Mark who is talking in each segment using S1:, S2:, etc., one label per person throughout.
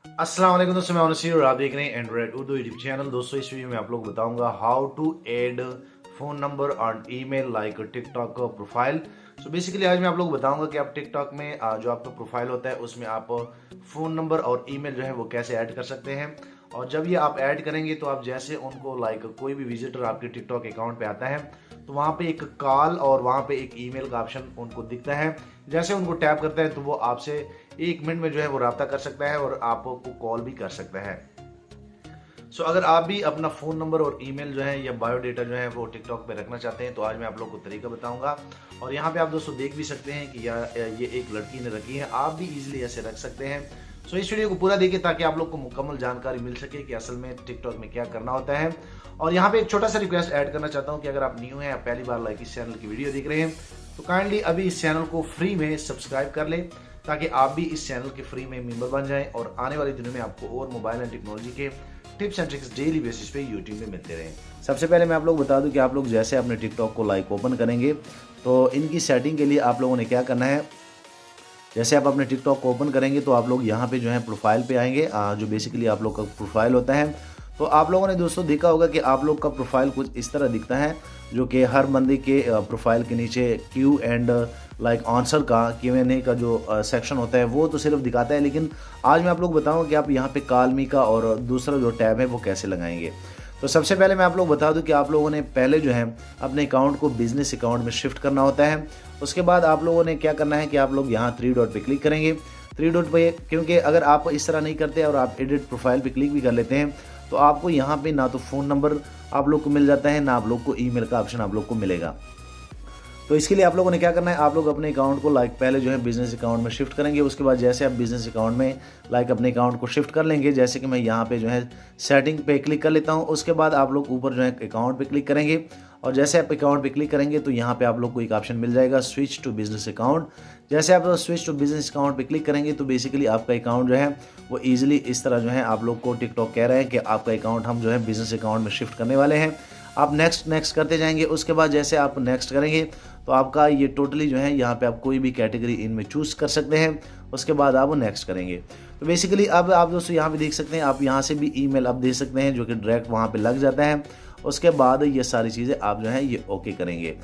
S1: अस्सलाम वालेकुम दोस्तों, मैं अनसीर और आप देख रहे हैं एंड्रॉइड उर्दू यूट्यूब चैनल। दोस्तों इस वीडियो में आप लोग बताऊंगा how to add phone number और email like TikTok profile. So basically आज मैं आप लोग बताऊंगा कि आप टिकटॉक में जो आपका प्रोफाइल होता है उसमें आप फ़ोन नंबर और ईमेल जो है वो कैसे ऐड कर सकते हैं। और जब ये आप ऐड करेंगे तो आप जैसे उनको लाइक कोई भी विजिटर आपके टिकटॉक अकाउंट पे आता है तो वहाँ पे एक कॉल और वहाँ पे एक ईमेल का ऑप्शन उनको दिखता है। जैसे उनको टैप करता है तो वो आपसे 1 मिनट में जो है वो रब्ता कर सकता है और आपको कॉल भी कर सकता है। सो अगर आप भी अपना फ़ोन नंबर और ईमेल जो है या बायोडेटा जो है वो टिकटॉक पे रखना चाहते हैं तो आज मैं आप लोग को तरीका बताऊंगा। और यहाँ पे आप दोस्तों देख भी सकते हैं कि ये एक लड़की ने रखी है, आप भी इजीली ऐसे रख सकते हैं। सो इस वीडियो को पूरा देखिए ताकि आप लोग को मुकम्मल जानकारी मिल सके कि असल में टिकटॉक में क्या करना होता है। और यहाँ पे एक छोटा सा रिक्वेस्ट ऐड करना चाहता हूँ कि अगर आप न्यू हैं या पहली बार लाइक इस चैनल की वीडियो देख रहे हैं तो काइंडली अभी इस चैनल को फ्री में सब्सक्राइब कर लें ताकि आप भी इस चैनल के फ्री में मेंबर बन जाएं और आने वाले दिनों में आपको और मोबाइल एंड टेक्नोलॉजी के tips and tricks daily basis पे यूट्यूब में मिलते रहें। सबसे पहले मैं आप लोग बता दूं कि आप लोग जैसे अपने टिकटॉक को लाइक ओपन करेंगे तो इनकी सेटिंग के लिए आप लोगों ने क्या करना है। जैसे आप अपने टिकटॉक को ओपन करेंगे तो आप लोग यहाँ पे जो है प्रोफाइल पे आएंगे, जो बेसिकली आप लोग का प्रोफाइल होता है। तो आप लोगों ने दोस्तों देखा होगा कि आप लोग का प्रोफाइल कुछ इस तरह दिखता है, जो कि हर बंदे के प्रोफाइल के नीचे क्यू एंड लाइक आंसर का Q&A का जो सेक्शन होता है वो तो सिर्फ दिखाता है, लेकिन आज मैं आप लोग बताऊंगा कि आप यहाँ पे कॉल मी का और दूसरा जो टैब है वो कैसे लगाएंगे। तो सबसे पहले मैं आप लोग बता दूं कि आप लोगों ने पहले जो है अपने अकाउंट को बिजनेस अकाउंट में शिफ्ट करना होता है। उसके बाद आप लोगों ने क्या करना है कि आप लोग यहाँ 3 डॉट पे क्लिक करेंगे। 3 डॉट पे क्योंकि अगर आप इस तरह नहीं करते और आप एडिट प्रोफाइल पे क्लिक भी कर लेते हैं तो आपको यहाँ पे ना तो फ़ोन नंबर आप लोग को मिल जाता है, ना आप लोग को ईमेल का ऑप्शन आप लोग को मिलेगा। तो इसके लिए आप लोगों ने क्या करना है, आप लोग अपने अकाउंट को लाइक पहले जो है बिजनेस अकाउंट में शिफ्ट करेंगे। उसके बाद जैसे आप बिजनेस अकाउंट में लाइक अपने अकाउंट को शिफ्ट कर लेंगे, जैसे कि मैं यहाँ पे जो है सेटिंग पे क्लिक कर लेता हूँ। उसके बाद आप लोग ऊपर जो है अकाउंट पे क्लिक करेंगे और जैसे आप अकाउंट पे क्लिक करेंगे तो यहाँ पे आप लोग को एक ऑप्शन मिल जाएगा स्विच टू बिजनेस अकाउंट। जैसे आप स्विच टू बिजनेस अकाउंट पे क्लिक करेंगे तो बेसिकली आपका अकाउंट जो है वो ईजिली इस तरह जो है आप लोग को टिकटॉक कह रहे हैं कि आपका अकाउंट हम जो है बिजनेस अकाउंट में शिफ्ट करने वाले हैं। आप नेक्स्ट नेक्स्ट करते जाएंगे। उसके बाद जैसे आप नेक्स्ट करेंगे तो आपका ये टोटली जो है यहाँ पे आप कोई भी कैटेगरी इनमें चूज़ कर सकते हैं। उसके बाद आप नेक्स्ट करेंगे तो बेसिकली अब आप दोस्तों यहाँ पे देख सकते हैं, आप यहाँ से भी ईमेल आप दे सकते हैं जो कि डायरेक्ट वहाँ पे लग जाता है। उसके बाद ये सारी चीज़ें आप जो है ये ओके करेंगे।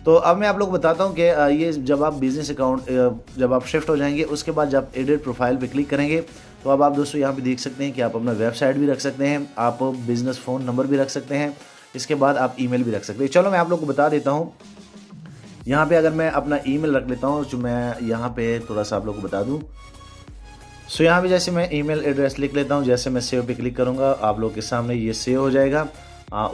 S1: तो अब मैं आप लोग बताता हूँ कि ये जब आप बिजनेस अकाउंट जब आप शिफ्ट हो जाएंगे उसके बाद जब एडिट प्रोफाइल पे क्लिक करेंगे तो अब आप दोस्तों यहाँ पे देख सकते हैं कि आप अपना वेबसाइट भी रख सकते हैं, आप बिजनेस फ़ोन नंबर भी रख सकते हैं, इसके बाद आप ईमेल भी रख सकते हैं। चलो मैं आप लोग को बता देता हूँ। यहाँ पे अगर मैं अपना ईमेल रख लेता हूँ जो मैं यहाँ पे थोड़ा सा आप लोग को बता दूँ। सो यहाँ पे जैसे मैं ईमेल एड्रेस लिख लेता हूँ, जैसे मैं सेव पे क्लिक करूँगा आप लोग के सामने ये सेव हो जाएगा।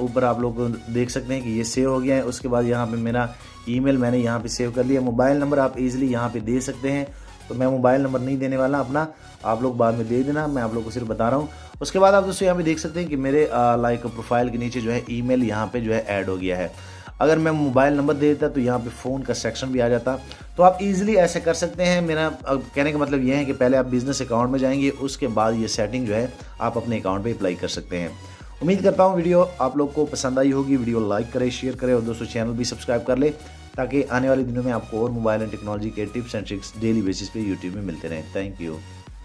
S1: ऊपर आप लोग देख सकते हैं कि ये सेव हो गया है। उसके बाद यहाँ पे मेरा ईमेल मैंने यहाँ पे सेव कर लिया। मोबाइल नंबर आप इजीली यहाँ पे दे सकते हैं, तो मैं मोबाइल नंबर नहीं देने वाला अपना, आप लोग बाद में दे देना, मैं आप लोग को सिर्फ बता रहा हूँ। उसके बाद आप दोस्तों यहाँ पे देख सकते हैं कि मेरे लाइक प्रोफाइल के नीचे जो है ईमेल यहाँ पे जो है ऐड हो गया है। अगर मैं मोबाइल नंबर दे देता तो यहाँ पे फ़ोन का सेक्शन भी आ जाता। तो आप इजीली ऐसे कर सकते हैं। मेरा कहने का मतलब ये है कि पहले आप बिजनेस अकाउंट में जाएंगे, उसके बाद ये सेटिंग जो है आप अपने अकाउंट पे अप्लाई कर सकते हैं। उम्मीद करता हूँ वीडियो आप लोग को पसंद आई होगी। वीडियो लाइक करें, शेयर करें और दोस्तों चैनल भी सब्सक्राइब कर ले ताकि आने वाले दिनों में आपको और मोबाइल एंड टेक्नोलॉजी के tips and tricks daily basis पे यूट्यूब में मिलते रहें। Thank you.